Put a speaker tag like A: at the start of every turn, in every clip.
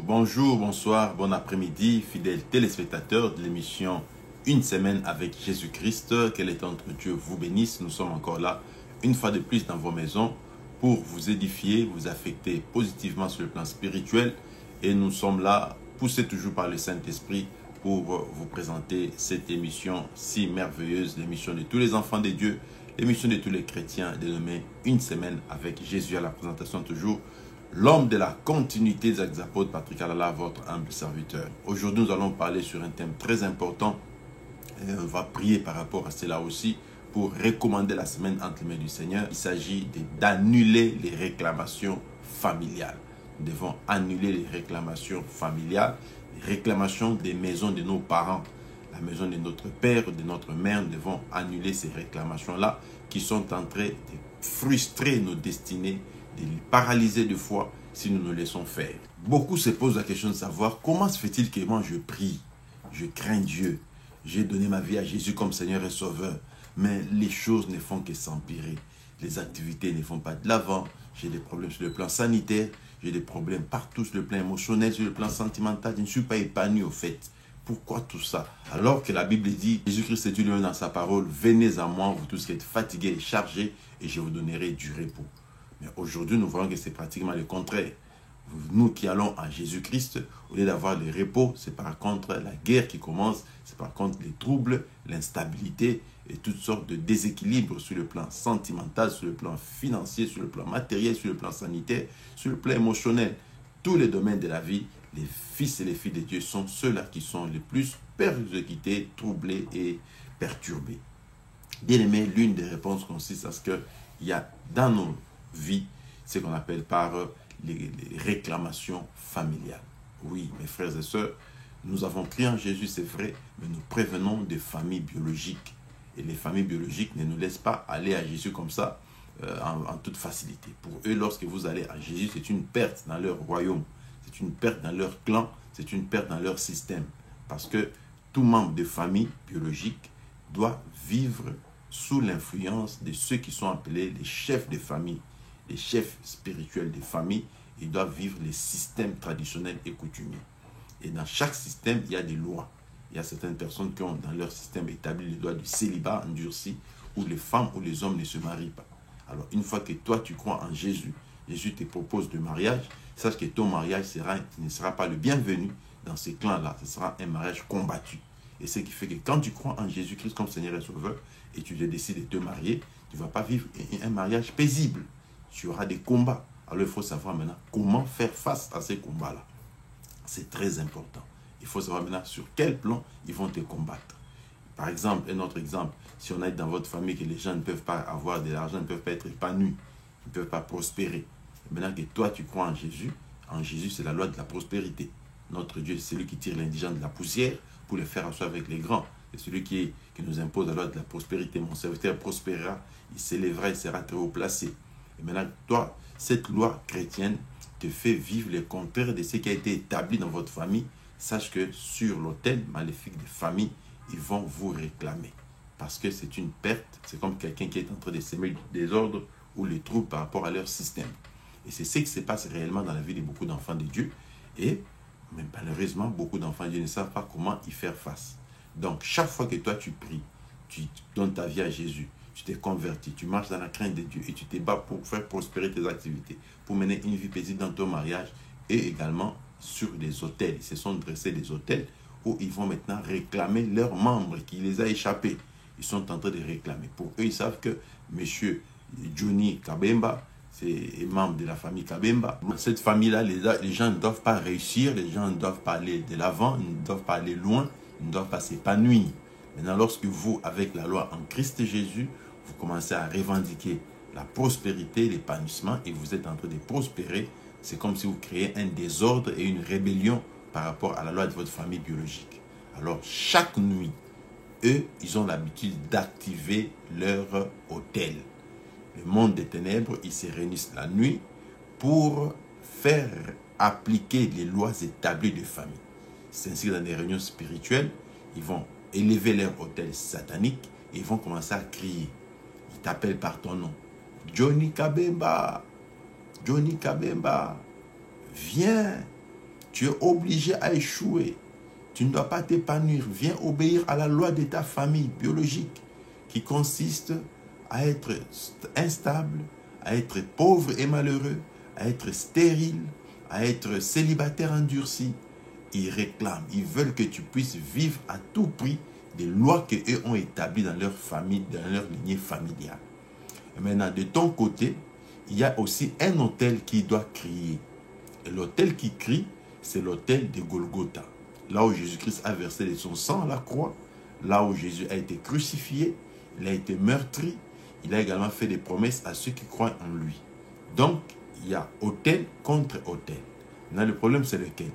A: Bonjour, bonsoir, bon après-midi, fidèles téléspectateurs de l'émission Une semaine avec Jésus-Christ. Que l'étendre Dieu vous bénisse. Nous sommes encore là, une fois de plus dans vos maisons, pour vous édifier, vous affecter positivement sur le plan spirituel. Et nous sommes là, poussés toujours par le Saint-Esprit, pour vous présenter cette émission si merveilleuse, l'émission de tous les enfants de Dieu, l'émission de tous les chrétiens, dénommée Une semaine avec Jésus. À la présentation toujours l'homme de la continuité des actes des apôtres, Patrick Alala, votre humble serviteur. Aujourd'hui, nous allons parler sur un thème très important. Et on va prier par rapport à cela aussi pour recommander la semaine entre les mains du Seigneur. Il s'agit d'annuler les réclamations familiales. Nous devons annuler les réclamations familiales, les réclamations des maisons de nos parents, la maison de notre père, de notre mère. Nous devons annuler ces réclamations-là qui sont en train de frustrer nos destinées, de les paralyser de foi si nous nous laissons faire. Beaucoup se posent la question de savoir comment se fait-il que moi je prie, je crains Dieu, j'ai donné ma vie à Jésus comme Seigneur et Sauveur, mais les choses ne font que s'empirer, les activités ne vont pas de l'avant, j'ai des problèmes sur le plan sanitaire, j'ai des problèmes partout sur le plan émotionnel, sur le plan sentimental, je ne suis pas épanoui au fait. Pourquoi tout ça? Alors que la Bible dit, Jésus-Christ dit lui-même dans sa parole, venez à moi, vous tous qui êtes fatigués et chargés, et je vous donnerai du repos. Mais aujourd'hui, nous voyons que c'est pratiquement le contraire. Nous qui allons à Jésus-Christ, au lieu d'avoir le repos, c'est par contre la guerre qui commence, c'est par contre les troubles, l'instabilité et toutes sortes de déséquilibres sur le plan sentimental, sur le plan financier, sur le plan matériel, sur le plan sanitaire, sur le plan émotionnel. Tous les domaines de la vie, les fils et les filles de Dieu sont ceux-là qui sont les plus persécutés, troublés et perturbés. Bien aimé, l'une des réponses consiste à ce qu'il y a dans nos vie, ce qu'on appelle par les réclamations familiales. Oui, mes frères et sœurs, nous avons crié en Jésus, c'est vrai, mais nous prévenons des familles biologiques. Et les familles biologiques ne nous laissent pas aller à Jésus comme ça, en toute facilité. Pour eux, lorsque vous allez à Jésus, c'est une perte dans leur royaume, c'est une perte dans leur clan, c'est une perte dans leur système. Parce que tout membre de famille biologique doit vivre sous l'influence de ceux qui sont appelés les chefs de famille, les chefs spirituels des familles. Ils doivent vivre les systèmes traditionnels et coutumiers. Et dans chaque système, il y a des lois. Il y a certaines personnes qui ont dans leur système établi les lois du célibat endurci, où les femmes ou les hommes ne se marient pas. Alors une fois que toi tu crois en Jésus, Jésus te propose le mariage, sache que ton mariage ne sera pas le bienvenu dans ces clans-là. Ce sera un mariage combattu. Et ce qui fait que quand tu crois en Jésus-Christ comme Seigneur et Sauveur, et tu décides de te marier, tu ne vas pas vivre un mariage paisible. Tu auras des combats. Alors il faut savoir maintenant comment faire face à ces combats-là. C'est très important. Il faut savoir maintenant sur quel plan ils vont te combattre. Par exemple, un autre exemple, si on est dans votre famille que les gens ne peuvent pas avoir de l'argent, ne peuvent pas être épanouis, ne peuvent pas prospérer. Et maintenant que toi tu crois en Jésus c'est la loi de la prospérité. Notre Dieu c'est celui qui tire l'indigent de la poussière pour le faire asseoir avec les grands. C'est celui qui nous impose la loi de la prospérité. Mon serviteur prospérera, il s'élèvera, il sera très haut placé. Et maintenant, toi, cette loi chrétienne te fait vivre le contraire de ce qui a été établi dans votre famille. Sache que sur l'autel maléfique des familles, ils vont vous réclamer. Parce que c'est une perte, c'est comme quelqu'un qui est en train de semer le désordre ou les troubles par rapport à leur système. Et c'est ce qui se passe réellement dans la vie de beaucoup d'enfants de Dieu. Et mais malheureusement, beaucoup d'enfants de Dieu ne savent pas comment y faire face. Donc, chaque fois que toi tu pries, tu donnes ta vie à Jésus, tu t'es converti, tu marches dans la crainte de Dieu et tu te bats pour faire prospérer tes activités, pour mener une vie paisible dans ton mariage et également sur des autels. Ils se sont dressés des autels où ils vont maintenant réclamer leurs membres qui les a échappés. Ils sont en train de réclamer. Pour eux, ils savent que monsieur Johnny Kabemba, c'est membre de la famille Kabemba. Dans cette famille-là, les gens ne doivent pas réussir, les gens ne doivent pas aller de l'avant, ils ne doivent pas aller loin, ils ne doivent pas s'épanouir. Maintenant, lorsque vous, avec la loi en Christ Jésus, vous commencez à revendiquer la prospérité, l'épanouissement, et vous êtes en train de prospérer, c'est comme si vous créez un désordre et une rébellion par rapport à la loi de votre famille biologique. Alors, chaque nuit, eux, ils ont l'habitude d'activer leur autel. Le monde des ténèbres, ils se réunissent la nuit pour faire appliquer les lois établies de famille. C'est ainsi que dans des réunions spirituelles, ils vont élever leur autel satanique et ils vont commencer à crier. Ils t'appellent par ton nom. Johnny Kabemba, Johnny Kabemba, viens, Tu es obligé à échouer. Tu ne dois pas t'épanouir. Viens obéir à la loi de ta famille biologique qui consiste à être instable, à être pauvre et malheureux, à être stérile, à être célibataire endurci. Ils réclament, ils veulent que tu puisses vivre à tout prix des lois qu'eux ont établies dans leur famille, dans leur lignée familiale. Et maintenant, de ton côté, il y a aussi un autel qui doit crier. Et l'autel qui crie, c'est l'autel de Golgotha. Là où Jésus-Christ a versé son sang à la croix, là où Jésus a été crucifié, il a été meurtri, il a également fait des promesses à ceux qui croient en lui. Donc, il y a autel contre autel. Maintenant, le problème, c'est lequel?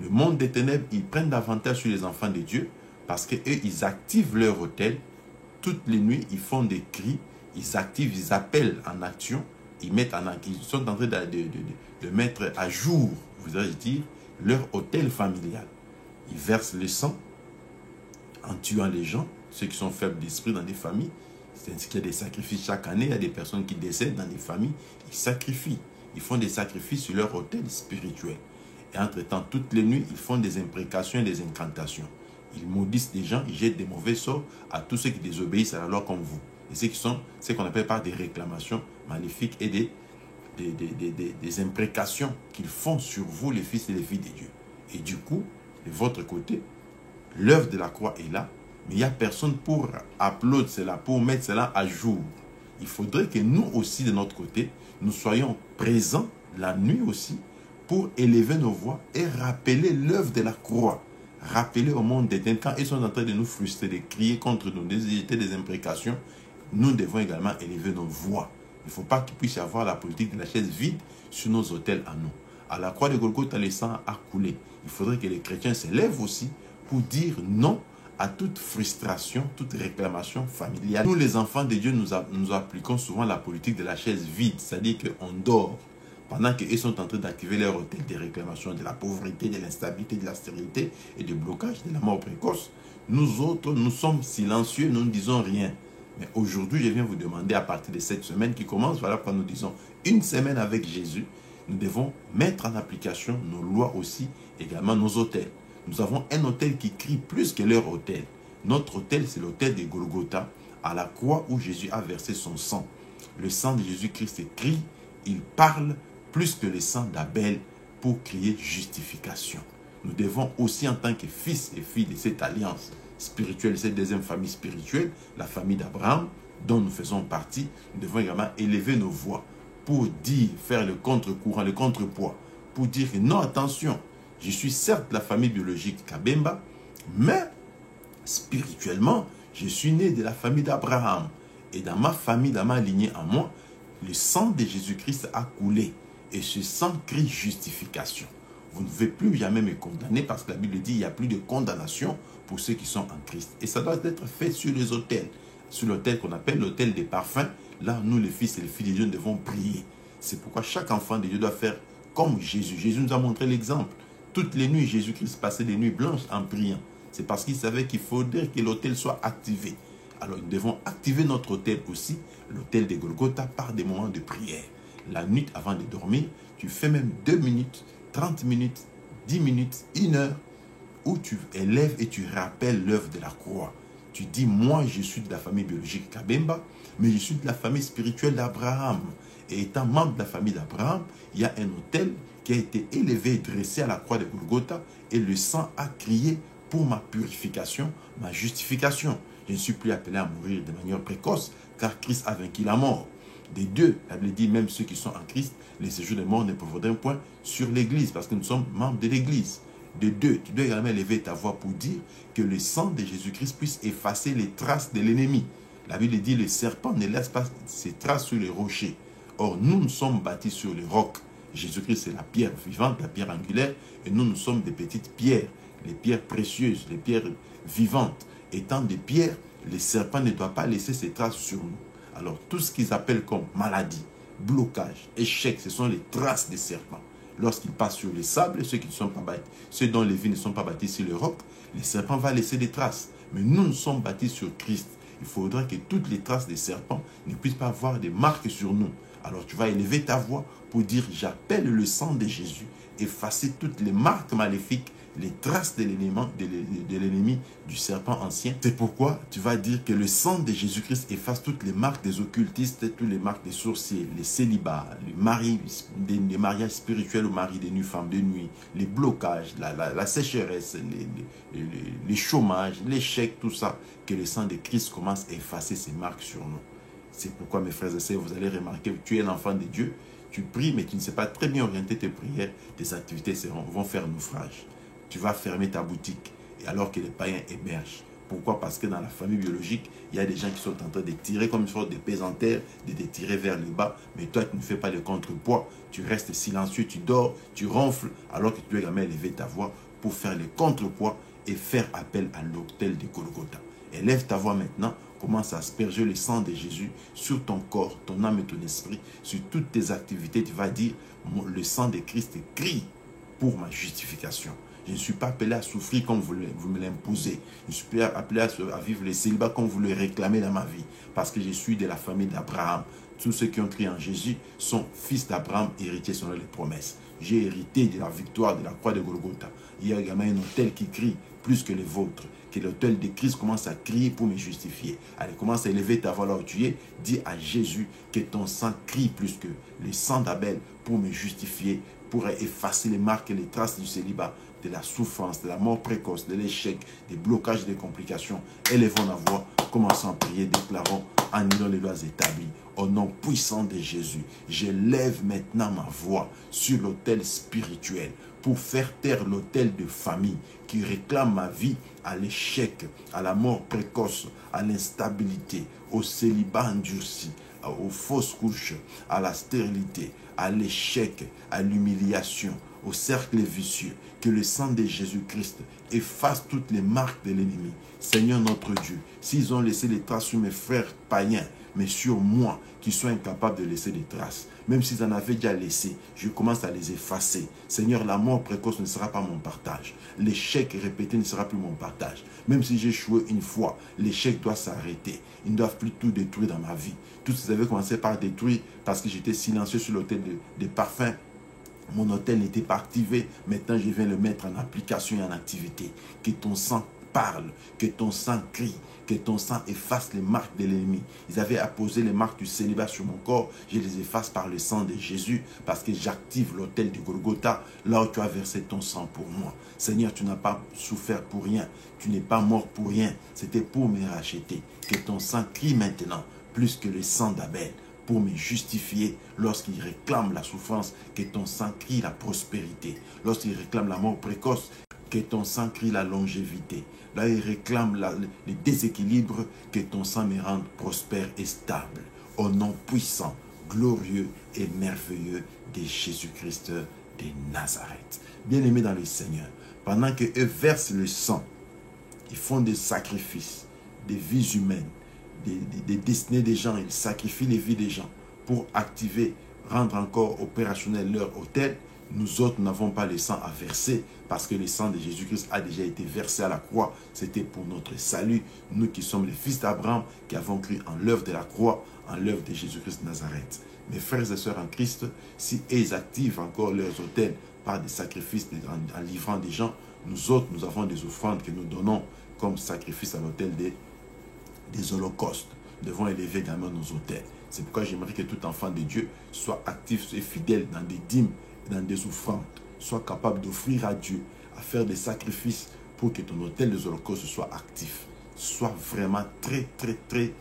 A: Le monde des ténèbres, ils prennent davantage sur les enfants de Dieu parce qu'eux, ils activent leur autel. Toutes les nuits, ils font des cris, ils activent, ils appellent en action, ils sont en train de mettre à jour, vous allez dire, leur autel familial. Ils versent le sang en tuant les gens, ceux qui sont faibles d'esprit dans des familles. C'est ainsi qu'il y a des sacrifices chaque année. Il y a des personnes qui décèdent dans des familles. Ils sacrifient. Ils font des sacrifices sur leur autel spirituel. Et entre-temps, toutes les nuits, ils font des imprécations et des incantations. Ils maudissent des gens, ils jettent des mauvais sorts à tous ceux qui désobéissent à la loi comme vous. Et ceux qui sont ce qu'on appelle par des réclamations maléfiques et des imprécations qu'ils font sur vous, les fils et les filles de Dieu. Et du coup, de votre côté, l'œuvre de la croix est là, mais il n'y a personne pour upload cela, pour mettre cela à jour. Il faudrait que nous aussi, de notre côté, nous soyons présents la nuit aussi pour élever nos voix et rappeler l'œuvre de la croix. Rappeler au monde des ténèbres, quand ils sont en train de nous frustrer, de crier contre nous, de jeter des imprécations, nous devons également élever nos voix. Il ne faut pas qu'il puisse y avoir la politique de la chaise vide sur nos autels à nous. À la croix de Golgotha, le sang a coulé. Il faudrait que les chrétiens s'élèvent aussi pour dire non à toute frustration, toute réclamation familiale. Nous, les enfants de Dieu, nous appliquons souvent la politique de la chaise vide, c'est-à-dire qu'on dort pendant qu'ils sont en train d'activer leur hôtel des réclamations de la pauvreté, de l'instabilité, de la stérilité et du blocage, de la mort précoce. Nous autres, nous sommes silencieux, nous ne disons rien. Mais aujourd'hui, je viens vous demander, à partir de cette semaine qui commence, voilà pourquoi nous disons une semaine avec Jésus, nous devons mettre en application nos lois aussi, également nos autels. Nous avons un autel qui crie plus que leur autel. Notre autel, c'est l'autel de Golgotha, à la croix où Jésus a versé son sang. Le sang de Jésus-Christ crie, il parle plus que le sang d'Abel pour crier justification. Nous devons aussi, en tant que fils et filles de cette alliance spirituelle, cette deuxième famille spirituelle, la famille d'Abraham, dont nous faisons partie, nous devons également élever nos voix pour dire, faire le contre-courant, le contrepoids, pour dire que non, attention, je suis certes la famille biologique Kabemba, mais spirituellement, je suis né de la famille d'Abraham. Et dans ma famille, dans ma lignée en moi, le sang de Jésus-Christ a coulé. Et ce sang crie justification. Vous ne devez plus jamais me condamner parce que la Bible dit qu'il n'y a plus de condamnation pour ceux qui sont en Christ. Et ça doit être fait sur les autels. Sur l'autel qu'on appelle l'autel des parfums. Là, nous, les fils et les filles de Dieu, nous devons prier. C'est pourquoi chaque enfant de Dieu doit faire comme Jésus. Jésus nous a montré l'exemple. Toutes les nuits, Jésus-Christ passait des nuits blanches en priant. C'est parce qu'il savait qu'il faudrait que l'autel soit activé. Alors, nous devons activer notre autel aussi, l'autel de Golgotha, par des moments de prière. La nuit avant de dormir, tu fais même 2 minutes, 30 minutes, 10 minutes, 1 heure, où tu élèves et tu rappelles l'œuvre de la croix. Tu dis, moi, je suis de la famille biologique Kabemba, mais je suis de la famille spirituelle d'Abraham. Et étant membre de la famille d'Abraham, il y a un autel qui a été élevé et dressé à la croix de Golgotha, et le sang a crié pour ma purification, ma justification. Je ne suis plus appelé à mourir de manière précoce, car Christ a vaincu la mort. Des deux, la Bible dit, même ceux qui sont en Christ, les séjours des morts ne prévaudront point sur l'Église, parce que nous sommes membres de l'Église. De deux, tu dois également élever ta voix pour dire que le sang de Jésus-Christ puisse effacer les traces de l'ennemi. La Bible dit, le serpent ne laisse pas ses traces sur les rochers. Or, nous sommes bâtis sur les rocs. Jésus-Christ, c'est la pierre vivante, la pierre angulaire, et nous sommes des petites pierres, les pierres précieuses, les pierres vivantes. Étant des pierres, les serpents ne doivent pas laisser ses traces sur nous. Alors, tout ce qu'ils appellent comme maladie, blocage, échec, ce sont les traces des serpents. Lorsqu'ils passent sur les sables, ceux qui ne sont pas bâtis, ceux dont les vies ne sont pas bâties sur le roc, les serpents vont laisser des traces. Mais nous sommes bâtis sur Christ. Il faudra que toutes les traces des serpents ne puissent pas avoir des marques sur nous. Alors tu vas élever ta voix pour dire, j'appelle le sang de Jésus, effacer toutes les marques maléfiques, les traces de l'ennemi, du serpent ancien. C'est pourquoi tu vas dire que le sang de Jésus-Christ efface toutes les marques des occultistes, toutes les marques des sorciers, les célibats, les mariages spirituels aux maris des nuits, femmes de nuit, les blocages, la sécheresse, les chômages, l'échec, tout ça, que le sang de Christ commence à effacer ces marques sur nous. C'est pourquoi, mes frères et sœurs, vous allez remarquer que tu es l'enfant de Dieu, tu pries, mais tu ne sais pas très bien orienter tes prières, tes activités vont faire naufrage. Tu vas fermer ta boutique, et alors que les païens émergent. Pourquoi? Parce que dans la famille biologique, il y a des gens qui sont en train de tirer comme une sorte de pesanteur, de te tirer vers le bas, mais toi, tu ne fais pas le contrepoids. Tu restes silencieux, tu dors, tu ronfles, alors que tu dois également élever ta voix pour faire le contrepoids et faire appel à l'autel de Golgotha. Élève ta voix maintenant, commence à asperger le sang de Jésus sur ton corps, ton âme et ton esprit, sur toutes tes activités. Tu vas dire, le sang de Christ crie pour ma justification. Je ne suis pas appelé à souffrir comme vous me l'imposez. Je suis appelé à vivre le célibat comme vous le réclamez dans ma vie. Parce que je suis de la famille d'Abraham. Tous ceux qui ont crié en Jésus sont fils d'Abraham, héritiers selon les promesses. J'ai hérité de la victoire de la croix de Golgotha. Il y a également un autel qui crie plus que les vôtres. Que l'autel de Christ commence à crier pour me justifier. Allez, commence à élever ta voix là où tu es. Dis à Jésus que ton sang crie plus que le sang d'Abel pour me justifier, pour effacer les marques et les traces du célibat, de la souffrance, de la mort précoce, de l'échec, des blocages, des complications. Élevons la voix, commençons à prier, déclarons, annulons les lois établies. Au nom puissant de Jésus, j'élève maintenant ma voix sur l'autel spirituel pour faire taire l'autel de famille qui réclame ma vie à l'échec, à la mort précoce, à l'instabilité, au célibat endurci, aux fausses couches, à la stérilité, à l'échec, à l'humiliation, au cercle vicieux. Que le sang de Jésus-Christ efface toutes les marques de l'ennemi. Seigneur notre Dieu, s'ils ont laissé des traces sur mes frères païens, mais sur moi, qui sont incapables de laisser des traces, même s'ils en avaient déjà laissé, je commence à les effacer. Seigneur, la mort précoce ne sera pas mon partage. L'échec répété ne sera plus mon partage. Même si j'ai échoué une fois, l'échec doit s'arrêter. Ils ne doivent plus tout détruire dans ma vie. Tout ce qu'ils avaient commencé par détruire parce que j'étais silencieux sur l'autel des parfums. Mon autel n'était pas activé. Maintenant, je viens le mettre en application et en activité. Que ton sang parle, que ton sang crie, que ton sang efface les marques de l'ennemi. Ils avaient apposé les marques du célibat sur mon corps. Je les efface par le sang de Jésus parce que j'active l'autel de Golgotha là où tu as versé ton sang pour moi. Seigneur, tu n'as pas souffert pour rien. Tu n'es pas mort pour rien. C'était pour me racheter. Que ton sang crie maintenant plus que le sang d'Abel, pour me justifier lorsqu'il réclame la souffrance, que ton sang crie la prospérité. Lorsqu'il réclame la mort précoce, que ton sang crie la longévité. Là, il réclame le déséquilibre, que ton sang me rende prospère et stable. Au nom puissant, glorieux et merveilleux de Jésus-Christ de Nazareth. Bien-aimés dans le Seigneur, pendant qu'eux versent le sang, ils font des sacrifices, des vies humaines, des destinées des gens, ils sacrifient les vies des gens pour activer, rendre encore opérationnel leur autel. Nous autres n'avons pas le sang à verser parce que le sang de Jésus-Christ a déjà été versé à la croix. C'était pour notre salut. Nous qui sommes les fils d'Abraham, qui avons cru en l'œuvre de la croix, en l'œuvre de Jésus-Christ de Nazareth. Mes frères et sœurs en Christ, si ils activent encore leurs autels par des sacrifices en livrant des gens, nous autres, nous avons des offrandes que nous donnons comme sacrifice à l'autel des holocaustes. Nous devons élever également nos autels. C'est pourquoi j'aimerais que tout enfant de Dieu soit actif et fidèle dans des dîmes, dans des offrandes, soit capable d'offrir à Dieu, à faire des sacrifices pour que ton autel des holocaustes soit actif. Sois vraiment très, très, très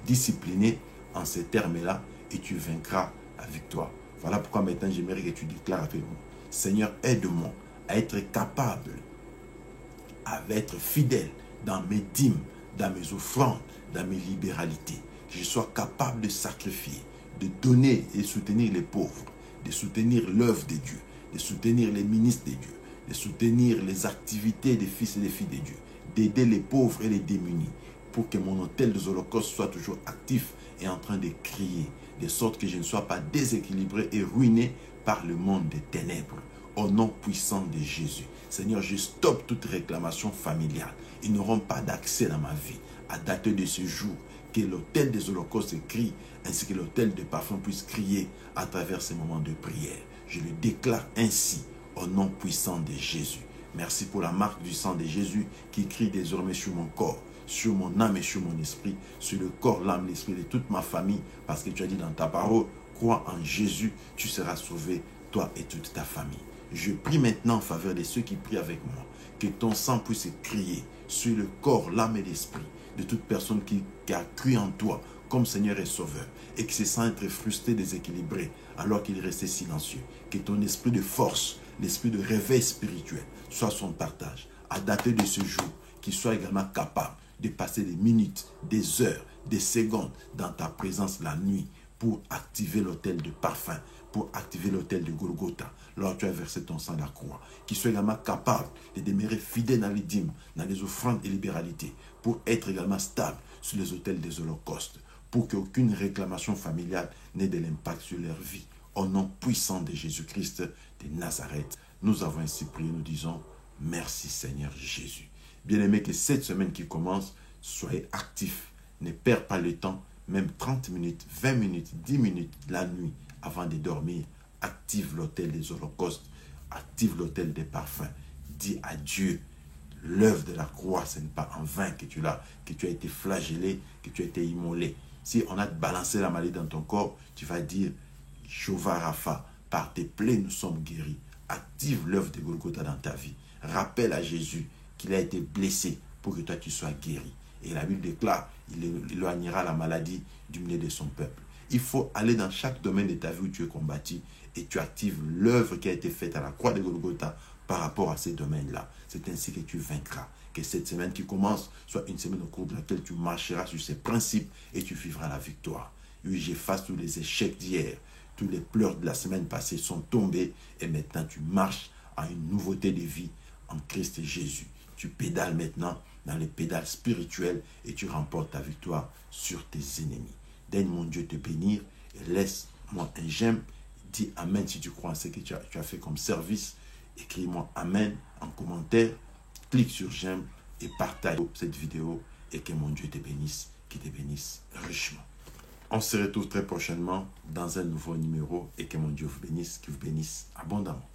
A: discipliné en ces termes-là et tu vaincras la victoire. Voilà pourquoi maintenant j'aimerais que tu déclares avec moi. Seigneur, aide-moi à être capable, à être fidèle dans mes dîmes, dans mes offrandes, dans mes libéralités. Que je sois capable de sacrifier, de donner et soutenir les pauvres, de soutenir l'œuvre de Dieu, de soutenir les ministres de Dieu, de soutenir les activités des fils et des filles de Dieu, d'aider les pauvres et les démunis, pour que mon autel des holocaustes soit toujours actif et en train de crier, de sorte que je ne sois pas déséquilibré et ruiné par le monde des ténèbres. Au nom puissant de Jésus. Seigneur, je stoppe toute réclamation familiale. Ils n'auront pas d'accès dans ma vie. À dater de ce jour, que l'autel des holocaustes crie, ainsi que l'autel de parfum puisse crier à travers ces moments de prière. Je le déclare ainsi, au nom puissant de Jésus. Merci pour la marque du sang de Jésus qui crie désormais sur mon corps, sur mon âme et sur mon esprit, sur le corps, l'âme, l'esprit de toute ma famille, parce que tu as dit dans ta parole, crois en Jésus, tu seras sauvé, toi et toute ta famille. Je prie maintenant en faveur de ceux qui prient avec moi, que ton sang puisse crier sur le corps, l'âme et l'esprit de toute personne qui a cru en toi comme Seigneur et Sauveur et qui se sent être frustré, déséquilibré alors qu'il restait silencieux. Que ton esprit de force, l'esprit de réveil spirituel soit son partage. À dater de ce jour, qu'il soit également capable de passer des minutes, des heures, des secondes dans ta présence la nuit pour activer l'autel de parfum, pour activer l'autel de Golgotha, lorsque tu as versé ton sang à la croix. Qu'il soit également capable de demeurer fidèle dans les dîmes, dans les offrandes et libéralités, pour être également stable sur les autels des holocaustes, pour qu'aucune réclamation familiale n'ait de l'impact sur leur vie. Au nom puissant de Jésus-Christ de Nazareth, nous avons ainsi prié, nous disons merci Seigneur Jésus. Bien-aimés, que cette semaine qui commence, soyez actifs, ne perdez pas le temps, même 30 minutes, 20 minutes, 10 minutes la nuit avant de dormir. Active l'autel des holocaustes, active l'autel des parfums. Dis à Dieu, l'œuvre de la croix, ce n'est pas en vain que tu as été flagellé, que tu as été immolé. Si on a balancé la maladie dans ton corps, tu vas dire, Jéhovah Rapha, par tes plaies nous sommes guéris. Active l'œuvre de Golgotha dans ta vie. Rappelle à Jésus qu'il a été blessé pour que toi tu sois guéri. Et la Bible déclare, il éloignera la maladie du milieu de son peuple. Il faut aller dans chaque domaine de ta vie où tu es combattu et tu actives l'œuvre qui a été faite à la croix de Golgotha par rapport à ces domaines-là. C'est ainsi que tu vaincras. Que cette semaine qui commence soit une semaine au cours de laquelle tu marcheras sur ces principes et tu vivras la victoire. Oui, j'efface tous les échecs d'hier. Tous les pleurs de la semaine passée sont tombés et maintenant tu marches à une nouveauté de vie en Christ Jésus. Tu pédales maintenant dans les pédales spirituelles et tu remportes ta victoire sur tes ennemis. Donne mon Dieu te bénir et laisse-moi un j'aime. Dis Amen si tu crois en ce que tu as fait comme service. Écris-moi Amen en commentaire. Clique sur j'aime et partage cette vidéo et que mon Dieu te bénisse, qu'il te bénisse richement. On se retrouve très prochainement dans un nouveau numéro et que mon Dieu vous bénisse, qu'il vous bénisse abondamment.